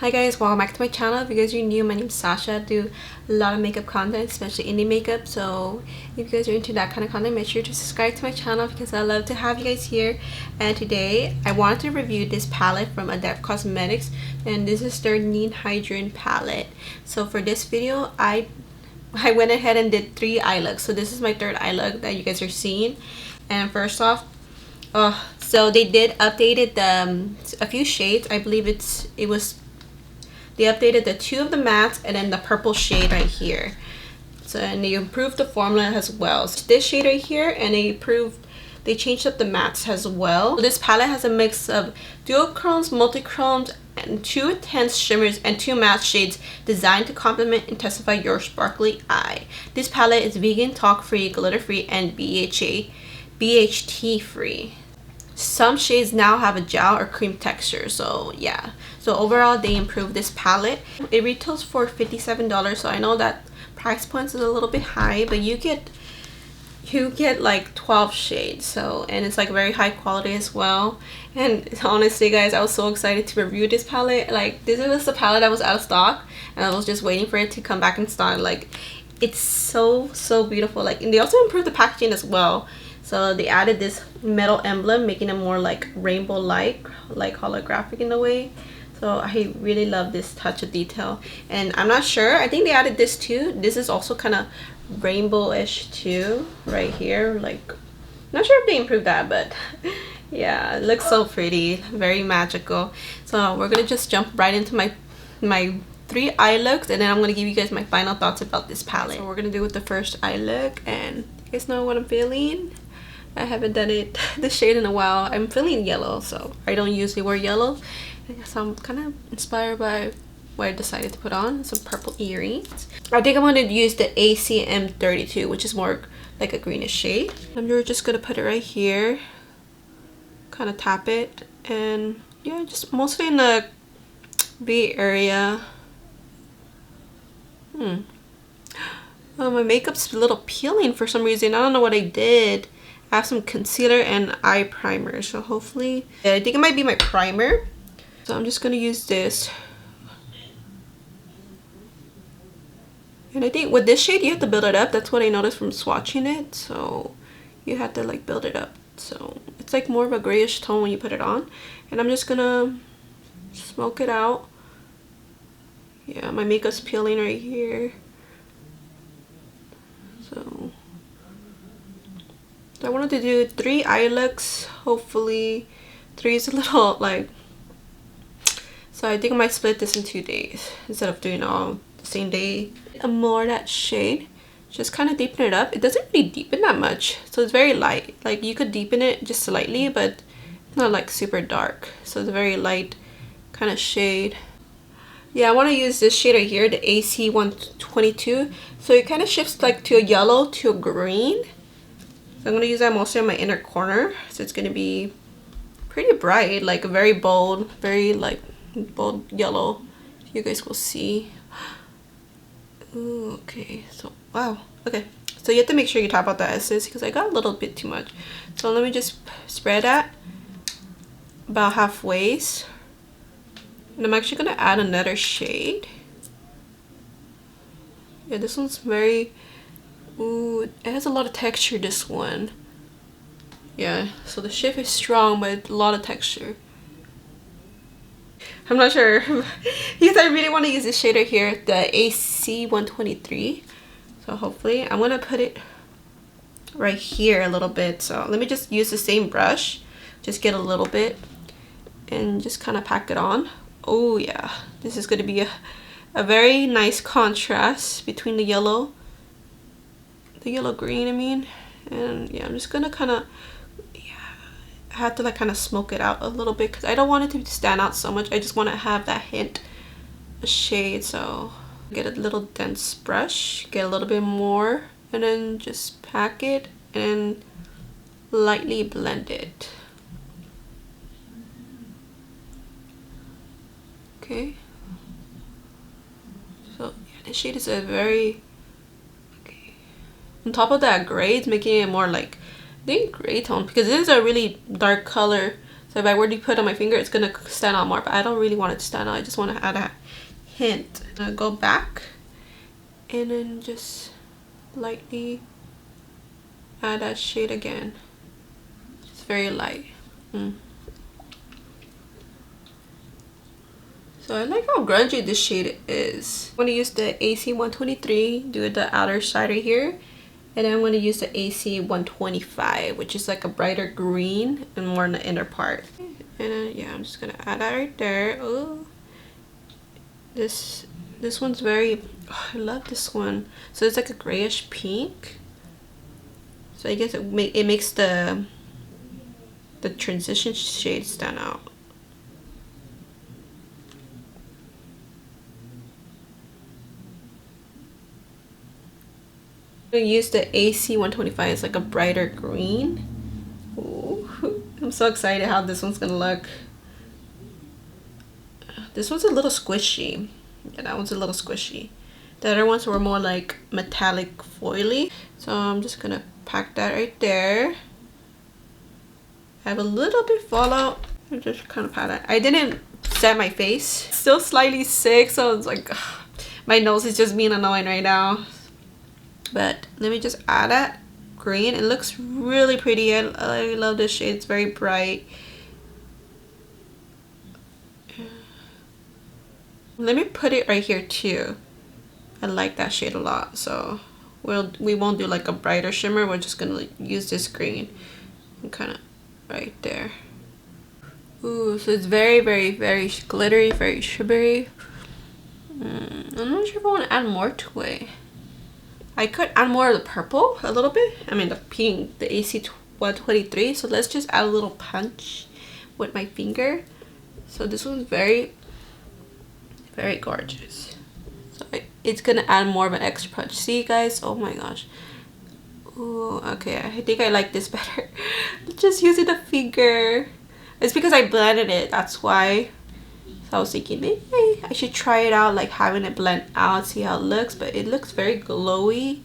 Hi guys, welcome back to my channel. If you guys are new, my name is Sasha. I do a lot of makeup content, especially indie makeup. So if you guys are into that kind of content, make sure to subscribe to my channel because I love to have you guys here. And today I wanted to review this palette from Adept Cosmetics, and this is their Ninhydrin palette. So for this video, I went ahead and did 3 eye looks. So this is my 3rd eye look that you guys are seeing. And first off, so they did updated a few shades. I believe they updated the 2 of the mattes and then the purple shade right here. So and they improved the formula as well. So this shade right here, and they changed up the mattes as well. So this palette has a mix of duochromes, multichromes, and 2 intense shimmers and 2 matte shades designed to complement and intensify your sparkly eye. This palette is vegan, talc-free, glitter-free, and BHT free. Some shades now have a gel or cream texture, so yeah. So overall, they improved this palette. It retails for $57, so I know that price points is a little bit high, but you get like 12 shades, so, and it's like very high quality as well. And honestly guys, I was so excited to review this palette. Like, this was the palette that was out of stock and I was just waiting for it to come back in stock. Like, it's so beautiful. Like, and they also improved the packaging as well. So they added this metal emblem, making it more like rainbow-like, like holographic in a way. So I really love this touch of detail. And I'm not sure, I think they added this too. This is also kind of rainbow-ish too, right here. Like, not sure if they improved that, but yeah, it looks so pretty, very magical. So we're gonna just jump right into my 3 eye looks, and then I'm gonna give you guys my final thoughts about this palette. So we're gonna do with the first eye look, and you guys know what I'm feeling. I haven't done this shade in a while. I'm feeling yellow, so I don't usually wear yellow. So I'm kind of inspired by what I decided to put on. Some purple earrings. I think I'm going to use the ACM32, which is more like a greenish shade. I'm just going to put it right here. Kind of tap it. And yeah, just mostly in the V area. My makeup's a little peeling for some reason. I don't know what I did. I have some concealer and eye primer, so hopefully, yeah, I think it might be my primer. So I'm just gonna use this. And I think with this shade you have to build it up. That's what I noticed from swatching it. So you have to like build it up. So it's like more of a grayish tone when you put it on. And I'm just gonna smoke it out. Yeah, my makeup's peeling right here. So I wanted to do 3 eye looks. Hopefully 3 is a little like, so I think I might split this in 2 days instead of doing all the same day. More that shade, just kind of deepen it up. It doesn't really deepen that much, so it's very light. Like, you could deepen it just slightly, but it's not like super dark, so it's a very light kind of shade. Yeah, I want to use this shade right here, the AC122. So it kind of shifts like to a yellow to a green. So I'm going to use that mostly on my inner corner. So it's going to be pretty bright, like a very bold, very like bold yellow. You guys will see. Ooh, okay, so wow. Okay, so you have to make sure you tap out the essence because I got a little bit too much. So let me just spread that about halfway. And I'm actually going to add another shade. Yeah, this one's very, ooh, it has a lot of texture, this one. Yeah, so the shift is strong, but a lot of texture. I'm not sure because I really want to use this shade right here, the AC123. So hopefully I'm going to put it right here a little bit. So let me just use the same brush, just get a little bit and just kind of pack it on. Oh yeah, this is going to be a very nice contrast between the yellow green, I mean. And yeah, I'm just gonna kind of, yeah, I have to like kind of smoke it out a little bit because I don't want it to stand out so much. I just want to have that hint of shade. So get a little dense brush, get a little bit more, and then just pack it and lightly blend it. Okay, so yeah, this shade is a very, okay. On top of that gray, it's making it more like, I think, gray tone, because this is a really dark color So if I were to put it on my finger, it's gonna stand out more, but I don't really want it to stand out. I just want to add a hint. I'll go back and then just lightly add that shade again. It's very light. So I like how grungy this shade is. I'm going to use the AC123, do the outer side right here. And then I'm going to use the AC125, which is like a brighter green and more in the inner part. And then, yeah, I'm just going to add that right there. Oh, this one's very, oh, I love this one. So it's like a grayish pink. So I guess it makes the transition shade stand out. I'm going to use the AC125. It's like a brighter green. Ooh, I'm so excited how this one's going to look. This one's a little squishy. Yeah, that one's a little squishy. The other ones were more like metallic foily. So I'm just going to pack that right there. I have a little bit fallout. I just kind of pat it. I didn't set my face. Still slightly sick, so it's like, ugh, my nose is just being annoying right now. But let me just add that green. It looks really pretty. I love this shade. It's very bright. Let me put it right here too. I like that shade a lot. So we won't do like a brighter shimmer. We're just gonna use this green and kind of right there. Ooh, so it's very, very, very glittery, very shimmery. I'm not sure if I want to add more to it. I could add more of the purple a little bit. I mean the pink, the AC123. So let's just add a little punch with my finger. So this one's very, very gorgeous. So it's gonna add more of an extra punch. See guys? Oh my gosh. Ooh, okay, I think I like this better. Just using the finger. It's because I blended it, that's why. So I was thinking maybe I should try it out, like having it blend out, see how it looks. But it looks very glowy.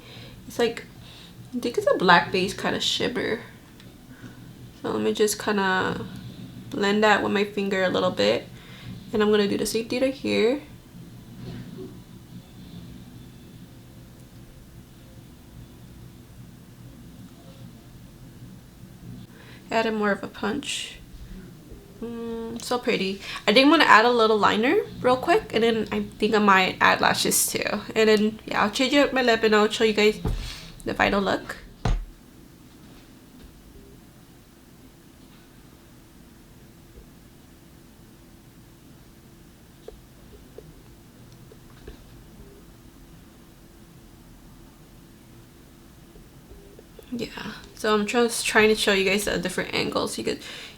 It's like, I think it's a black base kind of shimmer. So let me just kind of blend that with my finger a little bit. And I'm going to do the same thing right here. Added more of a punch. So pretty. I think I'm gonna add a little liner real quick, and then I think I might add lashes too. And then yeah, I'll change up my lip and I'll show you guys the final look. Yeah, so I'm just trying to show you guys the different angles.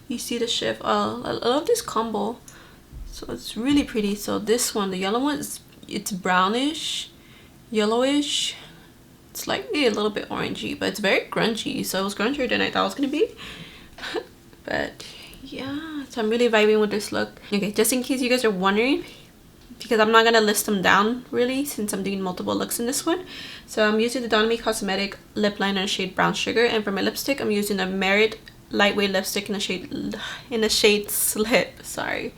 You see the shift. I love this combo. So it's really pretty. So this one, the yellow one, it's brownish, yellowish. It's like a little bit orangey, but it's very grungy. So it was grungier than I thought it was gonna be. But yeah, so I'm really vibing with this look. Okay, just in case you guys are wondering, because I'm not gonna list them down really since I'm doing multiple looks in this one. So I'm using the Donami Cosmetic lip liner in shade Brown Sugar, and for my lipstick I'm using a Merit lightweight lipstick in the shade Slip. Sorry.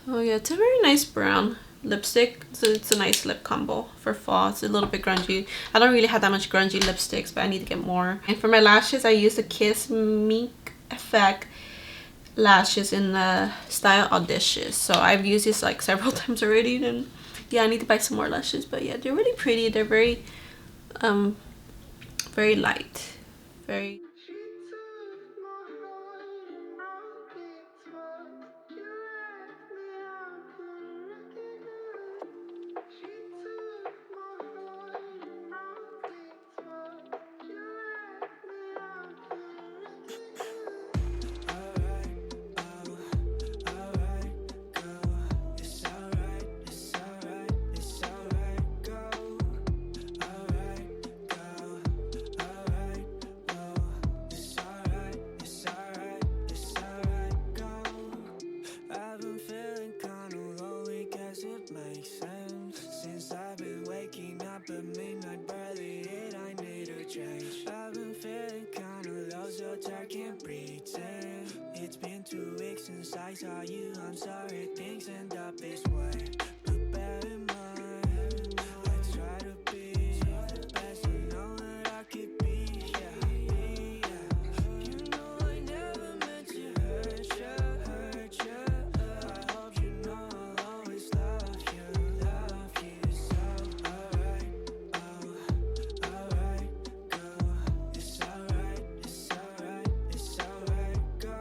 So yeah, it's a very nice brown lipstick. So it's a nice lip combo for fall. It's a little bit grungy. I don't really have that much grungy lipsticks, but I need to get more. And for my lashes, I use the Kiss Mink Effect lashes in the style Audacious. So I've used this like several times already, and yeah, I need to buy some more lashes. But yeah, they're really pretty. They're very very light, very Cause I saw you, I'm sorry things end up this way. But bear in mind, I try to be the best I know that I could be, yeah, yeah. You know I never meant to hurt you, hurt you. I hope you know I'll always love you, so alright, oh, alright, go. It's alright, it's alright, it's alright, go.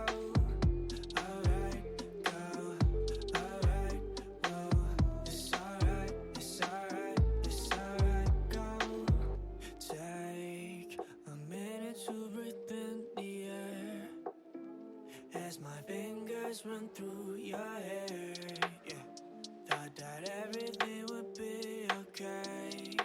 Alright, go. Alright, whoa. It's alright, it's alright, it's alright, go. Take a minute to breathe in the air as my fingers run through your hair, yeah. Thought that everything would be okay.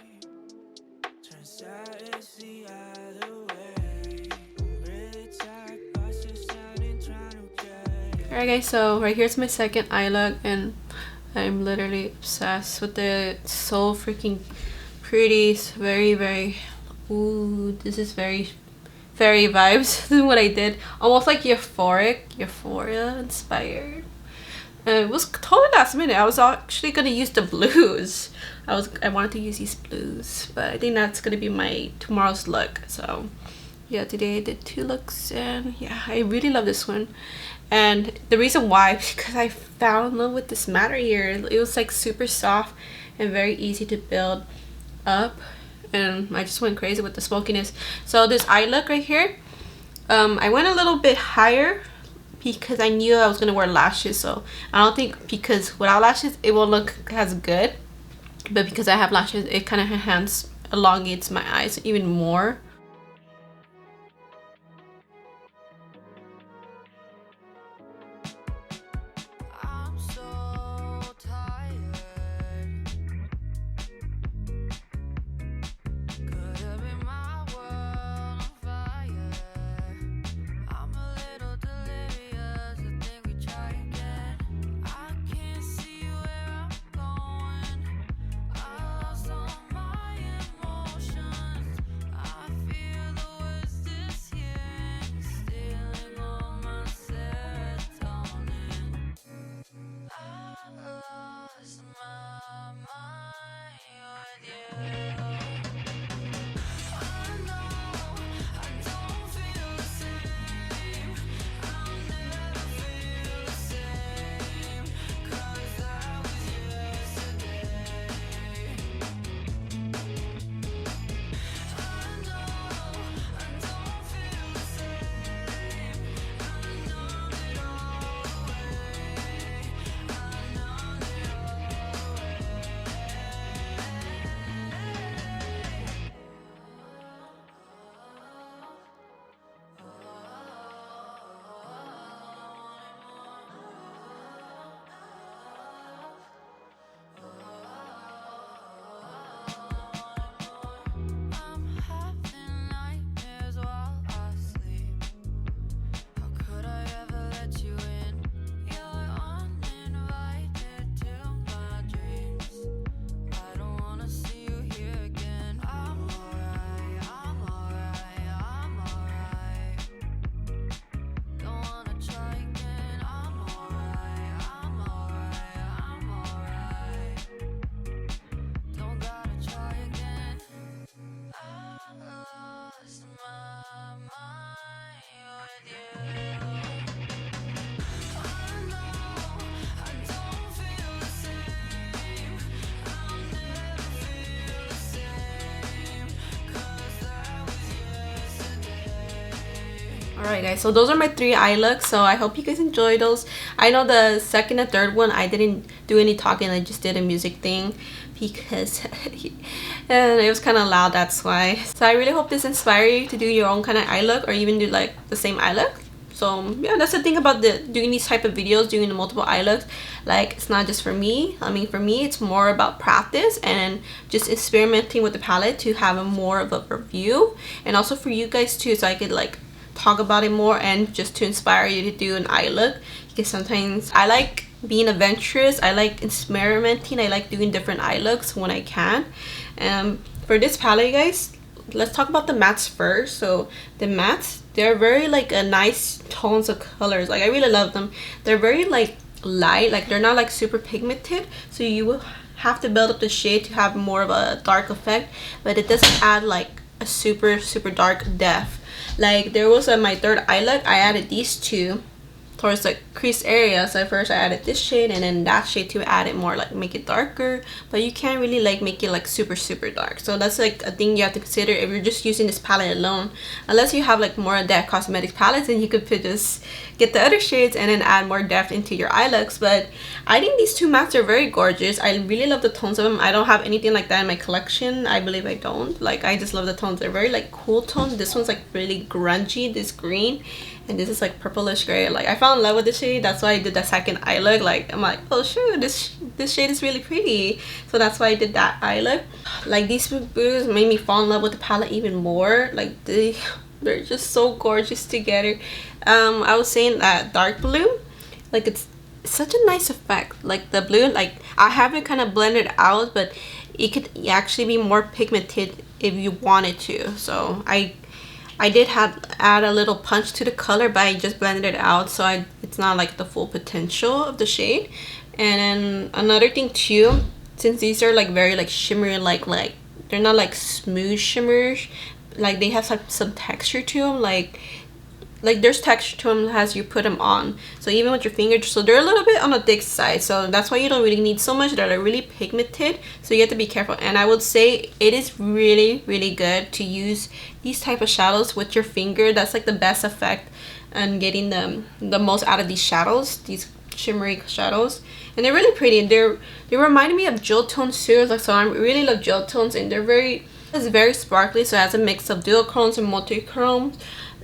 Turns out it's the other way. I'm really tired, but still sounding trying to get. Alright guys, so right here's my second eye look, and I'm literally obsessed with it. It's so freaking pretty. It's very, ooh, this is very vibes. This is what I did. Almost like Euphoria inspired. And it was totally last minute. I was actually gonna use the blues. I wanted to use these blues, but I think that's gonna be my tomorrow's look. So yeah, today I did 2 looks, and yeah, I really love this one. And the reason why, because I fell in love with this matte here. It was like super soft and very easy to build up, and I just went crazy with the smokiness. So this eye look right here, I went a little bit higher because I knew I was gonna wear lashes. So I don't think, because without lashes it will look as good, but because I have lashes, it kind of elongates my eyes even more. Alright guys, so those are my 3 eye looks. So I hope you guys enjoyed those. I know the second and third one I didn't do any talking, I just did a music thing because and it was kind of loud, that's why. So I really hope this inspires you to do your own kind of eye look, or even do like the same eye look. So yeah, that's the thing about doing these type of videos, doing the multiple eye looks. Like, it's not just for me. I mean, for me it's more about practice and just experimenting with the palette to have a more of a review, and also for you guys too, so I could like talk about it more and just to inspire you to do an eye look. Because sometimes I like being adventurous, I like experimenting, I like doing different eye looks when I can. For this palette, guys, let's talk about the mattes first. So the mattes, they're very like a nice tones of colors. Like I really love them. They're very like light, like they're not like super pigmented, so you will have to build up the shade to have more of a dark effect, but it doesn't add like a super dark depth. Like there was my third eye look, I added these two towards the crease area. So at first I added this shade and then that shade to add it more, like make it darker, but you can't really like make it like super dark. So that's like a thing you have to consider if you're just using this palette alone. Unless you have like more Adept cosmetics palettes, and you could just get the other shades and then add more depth into your eye looks. But I think these two mats are very gorgeous. I really love the tones of them. I don't have anything like that in my collection. I believe I don't. Like I just love the tones. They're very like cool tones. This one's like really grungy, this green, and this is like purplish gray. Like I fell in love with this shade. That's why I did that second eye look. Like I'm like, oh shoot, this shade is really pretty. So that's why I did that eye look. Like these boots made me fall in love with the palette even more. Like they're just so gorgeous together. I was saying that dark blue, like it's such a nice effect. Like the blue, like I have it kind of blended out, but it could actually be more pigmented if you wanted to. So I did add a little punch to the color, but I just blended it out, so it's not like the full potential of the shade. And then another thing too, since these are like very like shimmery, like they're not like smooth shimmers, like they have some texture to them, like there's texture to them as you put them on. So even with your finger, so they're a little bit on the thick side, so that's why you don't really need so much. They're like really pigmented, so you have to be careful. And I would say it is really good to use these type of shadows with your finger. That's like the best effect and getting the most out of these shadows, these shimmery shadows. And they're really pretty, and they remind me of gel tones too. Like, so I really love gel tones, and it's very sparkly, so it has a mix of duochromes and multichromes.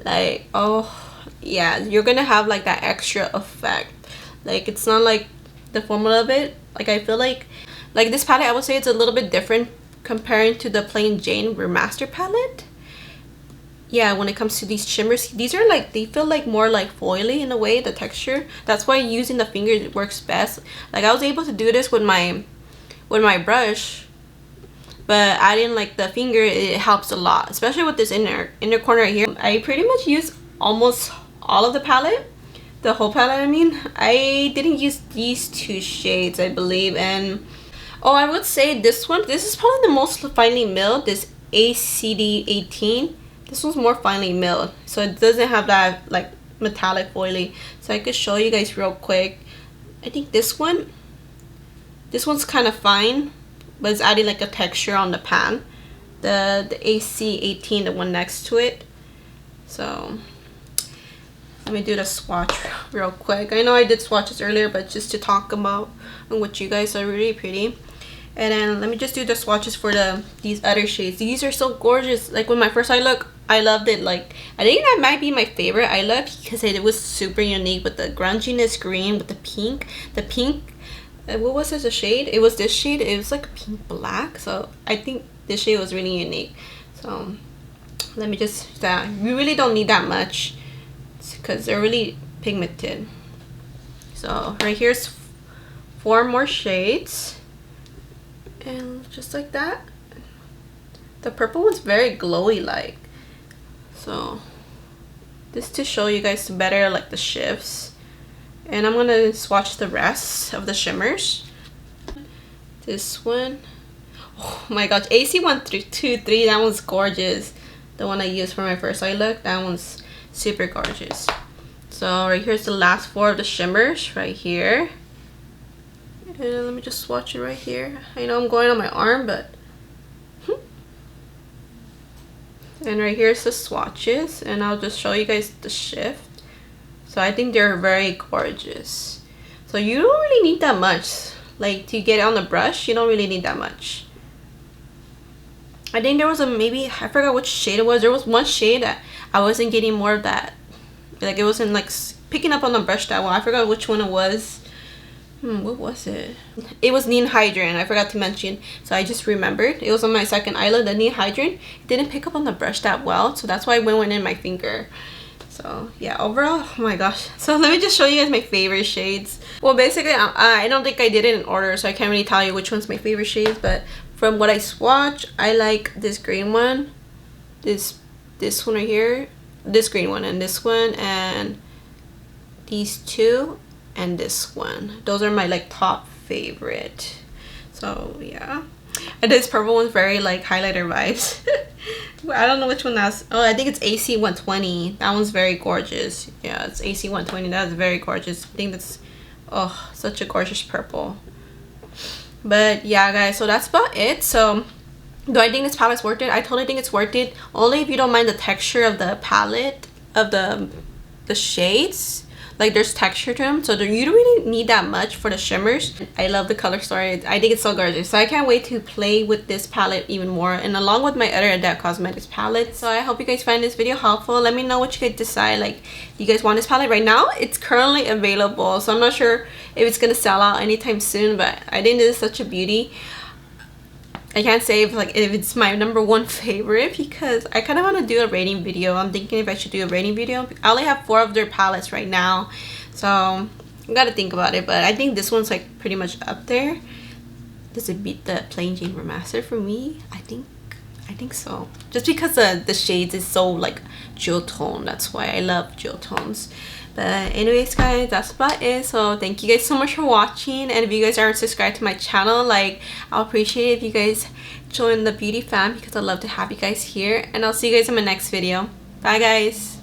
Like, oh yeah, you're gonna have like that extra effect. Like it's not like the formula of it. Like I feel like this palette, I would say it's a little bit different comparing to the plain Jane Remastered palette. Yeah, when it comes to these shimmers, these are like, they feel like more like foily in a way, the texture. That's why using the finger works best. Like I was able to do this with my brush, but adding like the finger, it helps a lot, especially with this inner corner right here. I pretty much use almost all of the palette, the whole palette. I mean, I didn't use these two shades, I believe. And oh, I would say this is probably the most finely milled, this ACD18. This one's more finely milled, so it doesn't have that like metallic foily. So I could show you guys real quick. I think this one's kind of fine, but it's adding like a texture on the pan. The AC18, the one next to it. So let me do the swatch real quick. I know I did swatches earlier, but just to talk about with you guys, are really pretty. And then let me just do the swatches for these other shades. These are so gorgeous. Like with my first eye look, I loved it. Like I think that might be my favorite eye look because it was super unique with the grunginess green with the pink. The pink, what was this, a shade? It was this shade. It was like pink black. So I think this shade was really unique. So let me just, you really don't need that much because they're really pigmented. So right here's 4 more shades. And just like that. The purple one's very glowy like. So this to show you guys better like the shifts. And I'm gonna swatch the rest of the shimmers. This one, oh my gosh, AC123, that one's gorgeous. The one I used for my first eye look, that one's super gorgeous. So right here's the last 4 of the shimmers right here. And let me just swatch it right here. I know I'm going on my arm, but and right here's the swatches, and I'll just show you guys the shift. So I think they're very gorgeous. So you don't really need that much. Like to get it on the brush, you don't really need that much. I think there was maybe, I forgot which shade it was. There was one shade that I wasn't getting more of that. Like it wasn't like picking up on the brush that well. I forgot which one it was. What was it? It was Ninhydrin, I forgot to mention. So I just remembered. It was on my second eye look, the Ninhydrin. It didn't pick up on the brush that well, so that's why it went in my finger. So yeah, overall, oh my gosh. So let me just show you guys my favorite shades. Well, basically, I don't think I did it in order, so I can't really tell you which one's my favorite shades. But from what I swatched, I like this green one. This one right here. this green one and this one, and these two and this one. Those are my like top favorite. So yeah, and this purple one's very like highlighter vibes. I don't know which one that's. Oh, I think it's AC 120. That one's very gorgeous. Yeah, it's AC 120. That's very gorgeous. I think that's, oh, such a gorgeous purple. But yeah, guys, so that's about it. So do I think this palette's worth it? I totally think it's worth it, only if you don't mind the texture of the palette, of the shades. Like, there's texture to them, so you don't really need that much for the shimmers. I love the color story. I think it's so gorgeous. So I can't wait to play with this palette even more, and along with my other Adept Cosmetics palettes. So I hope you guys find this video helpful. Let me know what you guys decide. Like, do you guys want this palette? Right now, it's currently available, so I'm not sure if it's gonna sell out anytime soon, but I think this is such a beauty. I can't say if it's my #1 favorite, because I kind of want to do a rating video. I'm thinking if I should do a rating video. I only have 4 of their palettes right now, so I gotta think about it. But I think this one's like pretty much up there. Does it beat the Plain Jane Remastered for me? I think so. Just because the shades is so like jewel tone. That's why I love jewel tones. But anyways, guys, that's about it. So thank you guys so much for watching, and if you guys aren't subscribed to my channel, like, I'll appreciate it if you guys join the beauty fam, because I love to have you guys here. And I'll see you guys in my next video. Bye, guys.